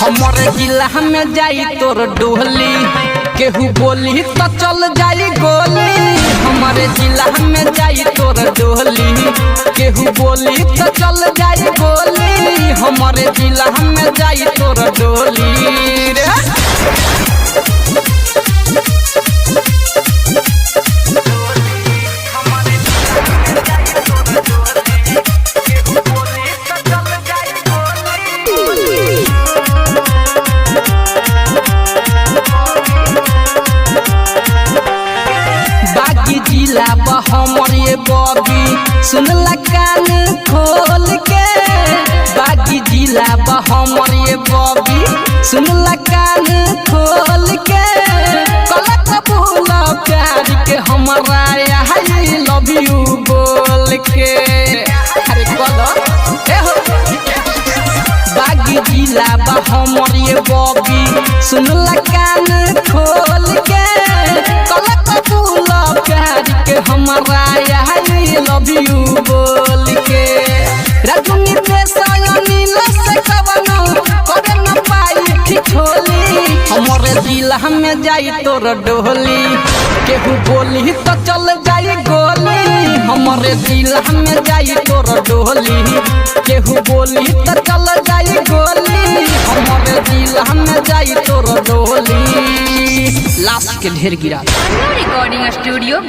हमारे जिला में जाई तोर डोली, केहू बोली तो चल जाई गोली। हमारे जिला में जाई तोर डोली, केहू बोली तो चल जाई गोली। हमारे जिला में जाई तोर डोली रे। जिला हमर ये बॉबी सुनला कान खोल के। बागी जिला हमर ये बॉबी सुनला कान खोल के। कलक बोला प्यार के हमारा आई लव यू बोल के। अरे बागी जिला हमर ये बॉबी सुनला कान खोल के। कलक बोला प्यार के हमारा आई लव यू बोल के। रजनी नील से कवनो करे न पाई ठिठोली। हमारे जिला में जाई तोर डोली, केहू बोली तो चल जाई गोली। हमारे जिला में जाई तोर डोली, केहू बोली तो चल जाई गोली। हमारे जिला में जाई तोर डोली। लाश के ढेर गिरा। Recording studio.